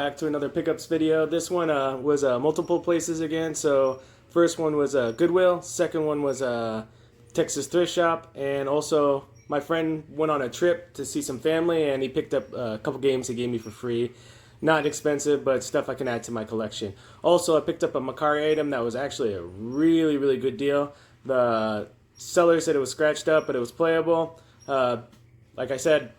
back to another pickups video. This one was multiple places again. So first one was Goodwill, second one was Texas thrift shop, and also my friend went on a trip to see some family and he picked up a couple games he gave me for free. Not expensive, but stuff I can add to my collection. Also, I picked up a Macari item that was actually a really, really good deal. The seller said it was scratched up, but it was playable. Like I said,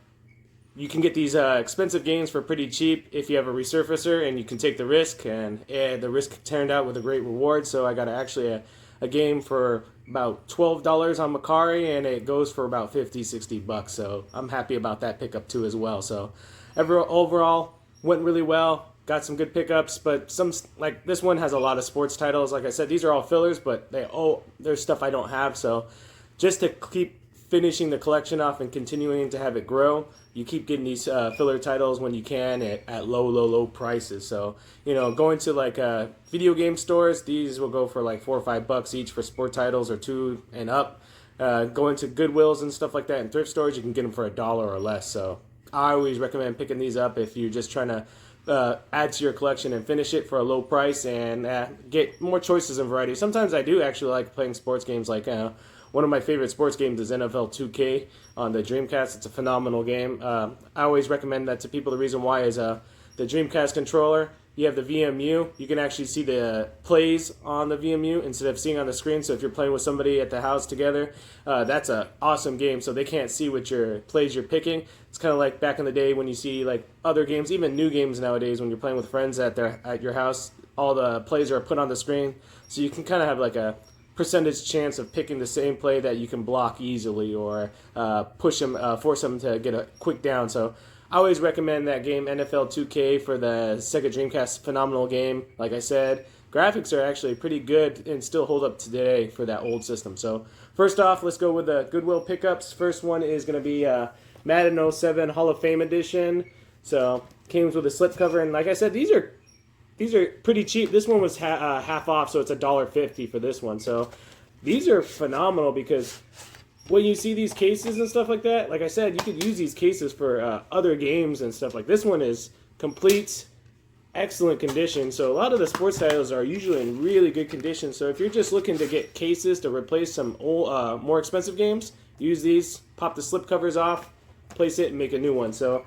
you can get these expensive games for pretty cheap if you have a resurfacer and you can take the risk, and the risk turned out with a great reward. So I got actually a game for about $12 on Macari, and it goes for about 50, 60 bucks. So I'm happy about that pickup too as well. So overall, went really well. Got some good pickups, but some, like this one, has a lot of sports titles. Like I said, these are all fillers, but there's stuff I don't have. So just to keep finishing the collection off and continuing to have it grow, you keep getting these filler titles when you can at low prices. So, going to like video game stores, these will go for like $4 or $5 each for sport titles, or $2 and up. Going to Goodwills and stuff like that in thrift stores, you can get them for $1 or less. So I always recommend picking these up if you're just trying to add to your collection and finish it for a low price and get more choices and variety. Sometimes I do actually like playing sports games. Like one of my favorite sports games is NFL 2K on the Dreamcast. It's a phenomenal game. I always recommend that to people. The reason why is the Dreamcast controller, you have the VMU. You can actually see the plays on the VMU instead of seeing on the screen. So if you're playing with somebody at the house together, that's an awesome game. So they can't see what your plays you're picking. It's kind of like back in the day when you see like other games, even new games nowadays, when you're playing with friends at your house, all the plays are put on the screen. So you can kind of have like a percentage chance of picking the same play that you can block easily, or force them to get a quick down. So I always recommend that game, NFL 2K, for the Sega Dreamcast. Phenomenal game. Like I said, graphics are actually pretty good and still hold up today for that old system. So first off, let's go with the Goodwill pickups. First one is going to be Madden 07 Hall of Fame edition. So came with a slipcover, and like I said, these are pretty cheap. This one was half off, so it's $1.50 for this one. So these are phenomenal, because when you see these cases and stuff like that, like I said, you could use these cases for other games and stuff. Like this one is complete, excellent condition. So a lot of the sports titles are usually in really good condition. So if you're just looking to get cases to replace some old, more expensive games, use these, pop the slip covers off, place it, and make a new one. So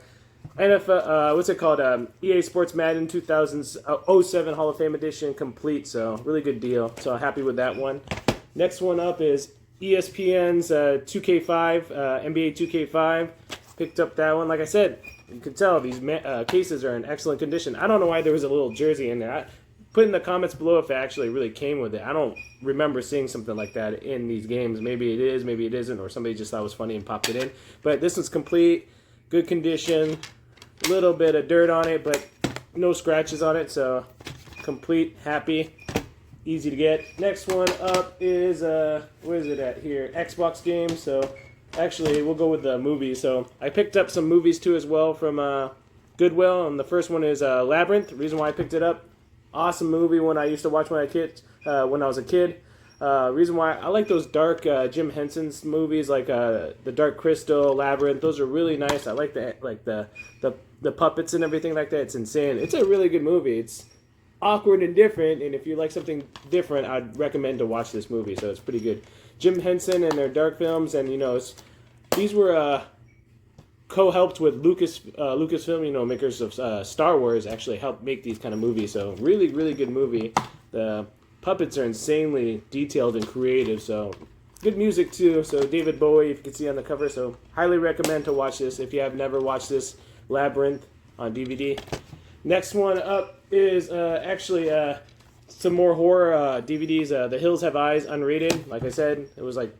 NFL, what's it called? EA Sports Madden 2007 Hall of Fame Edition complete. So really good deal. So happy with that one. Next one up is ESPN's 2K5, NBA 2K5. Picked up that one. Like I said, you can tell these cases are in excellent condition. I don't know why there was a little jersey in there. Put in the comments below if it actually really came with it. I don't remember seeing something like that in these games. Maybe it is, maybe it isn't, or somebody just thought it was funny and popped it in. But this one's complete, good condition. Little bit of dirt on it, but no scratches on it, so complete, happy, easy to get. Next one up is where is it at here? Xbox game. So actually, we'll go with the movies. So I picked up some movies too as well from Goodwill, and the first one is Labyrinth. The reason why I picked it up, awesome movie, one I used to watch when I was a kid. Reason why I like those dark Jim Henson's movies, like the Dark Crystal, Labyrinth. Those are really nice. I like the puppets and everything like that. It's insane. It's a really good movie. It's awkward and different, and if you like something different, I'd recommend to watch this movie. So it's pretty good. Jim Henson and their dark films, and these were co-helped with Lucasfilm, makers of Star Wars, actually helped make these kind of movies. So really, really good movie. The puppets are insanely detailed and creative, so good music too. So David Bowie, if you can see on the cover. So highly recommend to watch this if you have never watched this, Labyrinth on DVD. Next one up is actually some more horror DVDs. The Hills Have Eyes unrated. Like I said, it was like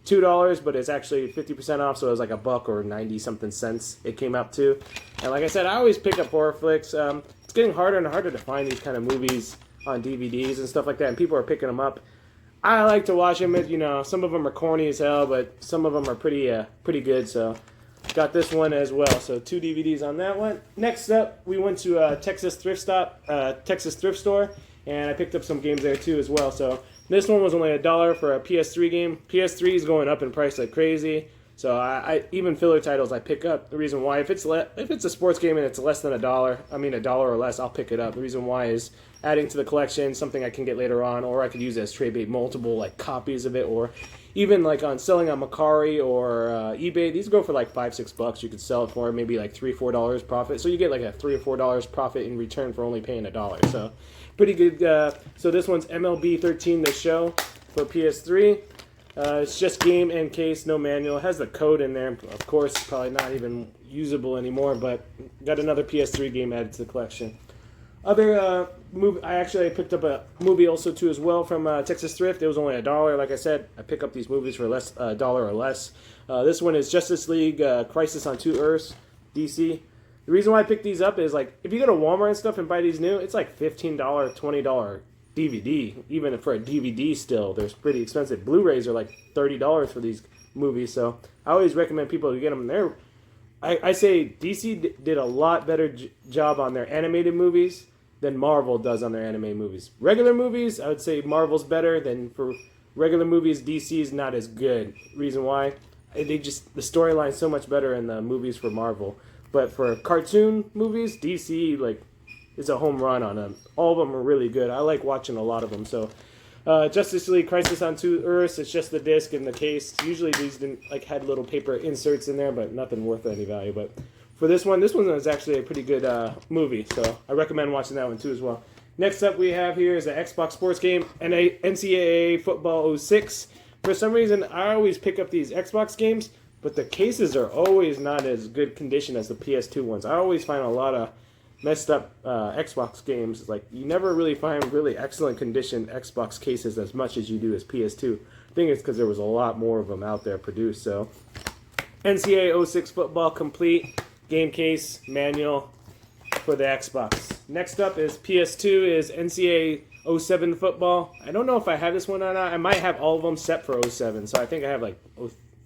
$2, but it's actually 50% off, so it was like $1 or 90 something cents it came up to. And like I said, I always pick up horror flicks. It's getting harder and harder to find these kind of movies on DVDs and stuff like that, and people are picking them up. I like to watch them. Some of them are corny as hell, but some of them are pretty good. So got this one as well. So 2 DVDs on that one. Next up, we went to Texas thrift store, and I picked up some games there too as well. So this one was only $1 for a PS3 game. PS3 is going up in price like crazy. So I even filler titles I pick up. The reason why, if it's a sports game and it's less than $1, I mean $1 or less, I'll pick it up. The reason why is adding to the collection, something I can get later on, or I could use as trade bait, multiple like copies of it, or even like on selling on Macari or eBay. These go for like $5-6. You could sell it for maybe like $3-4 profit. So you get like a $3 or $4 profit in return for only paying $1. So pretty good. So this one's MLB 13 The Show for PS3. It's just game and case, no manual. It has the code in there. Of course, probably not even usable anymore, but got another PS3 game added to the collection. Other movie, I picked up a movie also too as well from Texas Thrift. It was only $1. Like I said, I pick up these movies for less, $1 or less. This one is Justice League Crisis on Two Earths, DC. The reason why I picked these up is like if you go to Walmart and stuff and buy these new, it's like $15, $20 DVD. Even for a DVD still, they're pretty expensive. Blu-rays are like $30 for these movies, so I always recommend people to get them there. I say DC did a lot better job on their animated movies than Marvel does on their anime movies. Regular movies, I would say Marvel's better than for regular movies. DC is not as good. Reason why? The storyline's so much better in the movies for Marvel. But for cartoon movies, DC is a home run on them. All of them are really good. I like watching a lot of them. So Justice League Crisis on Two Earths, it's just the disc and the case. Usually these didn't had little paper inserts in there, but nothing worth any value. But for this one was actually a pretty good movie, so I recommend watching that one too as well. Next up we have here is an Xbox sports game, NCAA Football 06. For some reason, I always pick up these Xbox games, but the cases are always not as good condition as the PS2 ones. I always find a lot of messed up Xbox games. Like, you never really find really excellent condition Xbox cases as much as you do as PS2. I think it's because there was a lot more of them out there produced. So, NCAA 06 Football complete. Game case, manual for the Xbox. Next up is PS2 is NCAA 07 football. I don't know if I have this one or not. I might have all of them set for 07. So I think I have like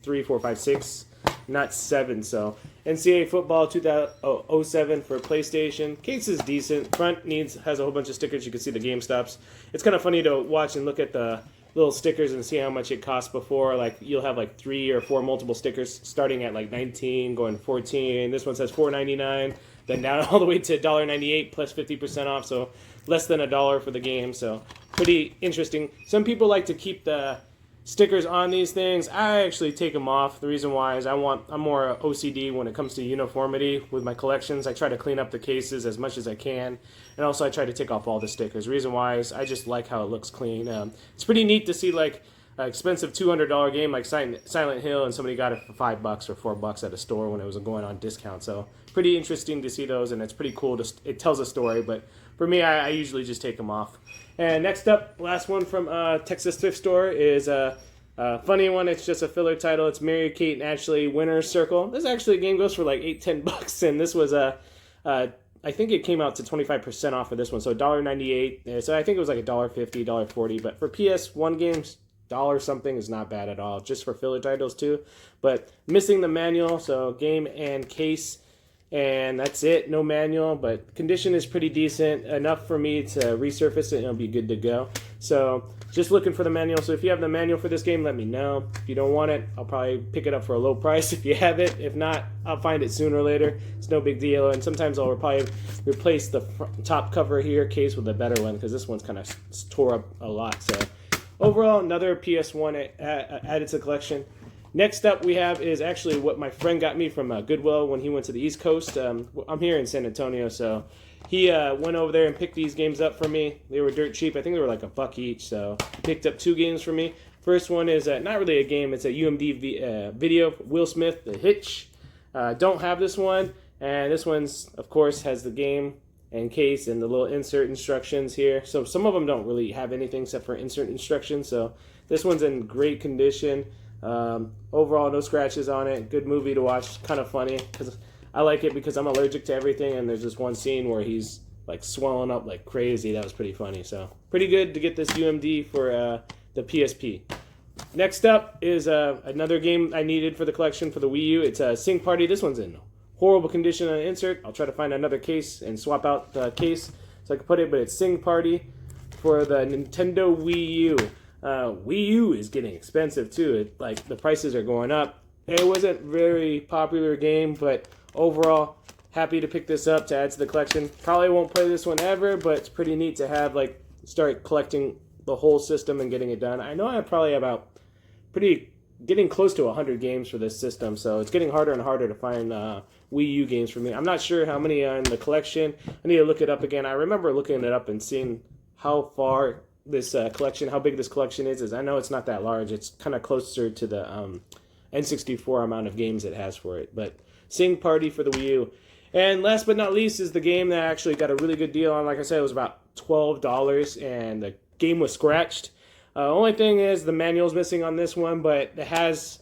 3, 4, 5, 6, not 7. So NCAA football 2007 for PlayStation. Case is decent. Front has a whole bunch of stickers. You can see the game stops. It's kind of funny to watch and look at the little stickers and see how much it cost before. Like, you'll have like 3 or 4 multiple stickers starting at like 19, going 14. This one says $4.99, then down all the way to $1.98 plus 50% off, so less than $1 for the game. So pretty interesting. Some people like to keep the stickers on these things. I actually take them off. The reason why is I'm more OCD when it comes to uniformity with my collections. I try to clean up the cases as much as I can, and also I try to take off all the stickers. The reason why is I just like how it looks clean. It's pretty neat to see like an expensive $200 game like Silent Hill, and somebody got it for $5 or $4 at a store when it was going on discount. So pretty interesting to see those, and it's pretty cool. It tells a story, but for me, I usually just take them off. And next up, last one from Texas Thrift Store is a funny one. It's just a filler title. It's Mary Kate and Ashley Winner's Circle. This actually game goes for like $8-10, and this was I think it came out to 25% off of this one, so $1.98. So I think it was like $1.50, $1.40. But for PS1 games, $1 something is not bad at all, just for filler titles too. But missing the manual, so game and case. And that's it, no manual, but condition is pretty decent, enough for me to resurface it and it'll be good to go. So just looking for the manual. So if you have the manual for this game, let me know. If you don't want it, I'll probably pick it up for a low price if you have it. If not, I'll find it sooner or later. It's no big deal. And sometimes I'll probably replace the top cover here case with a better one, because this one's kind of tore up a lot. So overall, another PS1 added to the collection. Next up we have is actually what my friend got me from Goodwill when he went to the East Coast. I'm here in San Antonio, so he went over there and picked these games up for me. They were dirt cheap. I think they were like $1 each, so he picked up 2 games for me. First one is not really a game. It's a UMD video, Will Smith, The Hitch. Don't have this one, and this one's, of course, has the game and case and the little insert instructions here. So some of them don't really have anything except for insert instructions, so this one's in great condition. Overall, no scratches on it. Good movie to watch. Kind of funny, because I like it because I'm allergic to everything, and there's this one scene where he's like swelling up like crazy. That was pretty funny. So pretty good to get this UMD for the PSP. Next up is another game I needed for the collection for the Wii U. It's a Sing Party. This one's in horrible condition on insert. I'll try to find another case and swap out the case so I can put it, but it's Sing Party for the Nintendo Wii U. Wii U is getting expensive too. Like, the prices are going up. It wasn't very popular game, but overall, happy to pick this up to add to the collection. Probably won't play this one ever, but it's pretty neat to have, like, start collecting the whole system and getting it done. I know I probably have about getting close to 100 games for this system, so it's getting harder and harder to find Wii U games for me. I'm not sure how many are in the collection. I need to look it up again. I remember looking it up and seeing how far this collection, how big this collection is. I know it's not that large. It's kind of closer to the N64 amount of games it has for it. But Sing Party for the Wii U. And last but not least is the game that I actually got a really good deal on. Like I said, it was about $12, and the game was scratched. Only thing is the manual's missing on this one, but it has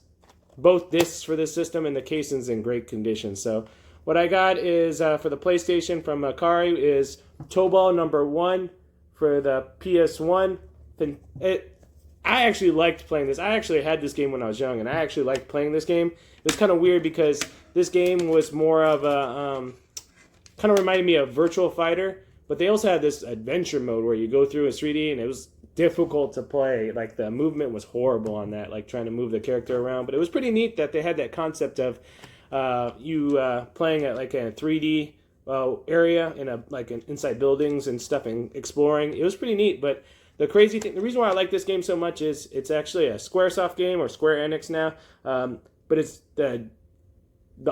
both discs for this system, and the casing's in great condition. So what I got is, for the PlayStation from Akari, is Tobal #1 for the PS1. I actually liked playing this. I actually had this game when I was young, and I actually liked playing this game. It was kind of weird because this game was more of a, kind of reminded me of Virtual Fighter, but they also had this adventure mode where you go through in 3D, and it was difficult to play. Like, the movement was horrible on that, like trying to move the character around. But it was pretty neat that they had that concept of you playing at like a 3D area in inside buildings and stuff and exploring. It was pretty neat. But the crazy thing, the reason why I like this game so much is it's actually a SquareSoft game, or Square Enix now. But it's the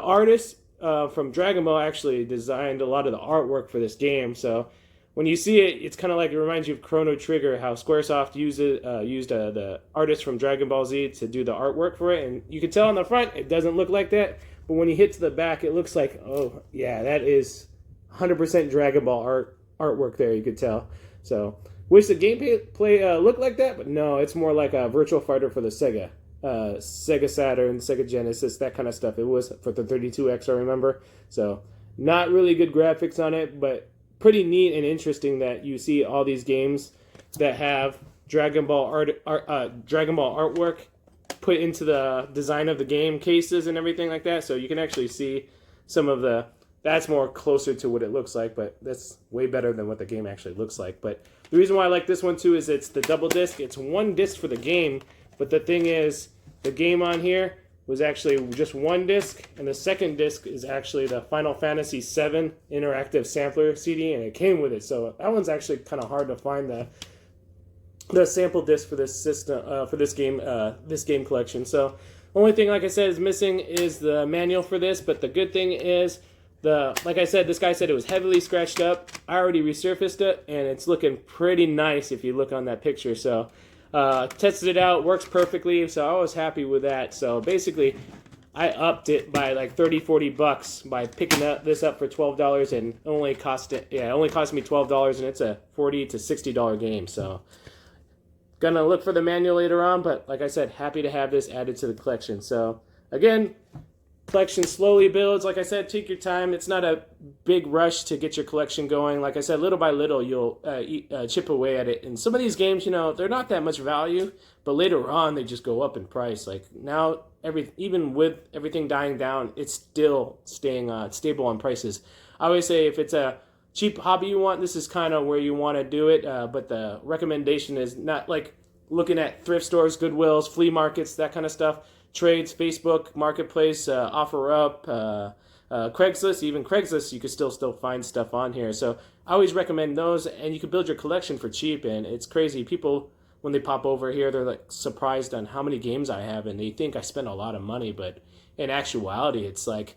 artist from Dragon Ball actually designed a lot of the artwork for this game. So when you see it, it's kind of like, it reminds you of Chrono Trigger, how Squaresoft used the artist from Dragon Ball Z to do the artwork for it. And you can tell on the front, it doesn't look like that. But when you hit to the back, it looks like, oh, yeah, that is 100% Dragon Ball artwork there, you could tell. So, wish the gameplay looked like that, but no, it's more like a Virtual Fighter for the Sega. Sega Saturn, Sega Genesis, that kind of stuff. It was for the 32X, I remember. So, not really good graphics on it, but pretty neat and interesting that you see all these games that have Dragon Ball artwork put into the design of the game cases and everything like that. So you can actually see some of that's more closer to what it looks like, but that's way better than what the game actually looks like. But the reason why I like this one too is it's the double disc. It's one disc for the game, but the thing is, the game on here was actually just one disc, and the second disc is actually the Final Fantasy VII interactive sampler CD, and it came with it. So that one's actually kind of hard to find, the sample disc for this system, for this game collection. So only thing, like I said, is missing is the manual for this. But the good thing is, like I said, this guy said it was heavily scratched up. I already resurfaced it, and it's looking pretty nice if you look on that picture. So tested it out, works perfectly, so I was happy with that. So basically, I upped it by like $30-40 by picking this up for $12, and it only cost me $12, and it's a $40 to $60 game. So gonna look for the manual later on, but like I said, happy to have this added to the collection. So again, collection slowly builds. Like I said, take your time. It's not a big rush to get your collection going. Like I said, little by little, you'll chip away at it. And some of these games, they're not that much value, but later on, they just go up in price. Like now, even with everything dying down, it's still staying stable on prices. I always say if it's a cheap hobby you want, this is kind of where you want to do it. But the recommendation is not like looking at thrift stores, Goodwills, flea markets, that kind of stuff. Trades, Facebook, Marketplace, OfferUp, Craigslist. Even Craigslist, you could still find stuff on here. So I always recommend those, and you can build your collection for cheap. And it's crazy. People, when they pop over here, they're like surprised on how many games I have, and they think I spend a lot of money. But in actuality, it's like,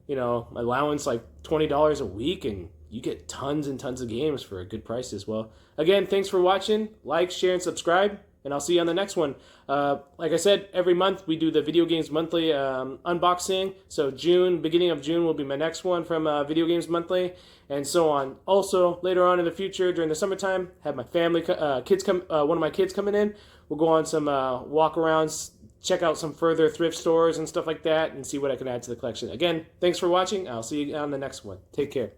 allowance like $20 a week, and you get tons and tons of games for a good price as well. Again, thanks for watching. Like, share, and subscribe. And I'll see you on the next one. Like I said, every month we do the Video Games Monthly unboxing. So beginning of June will be my next one from Video Games Monthly, and so on. Also, later on in the future, during the summertime, have my family, one of my kids coming in. We'll go on some walk-arounds, check out some further thrift stores and stuff like that, and see what I can add to the collection. Again, thanks for watching. I'll see you on the next one. Take care.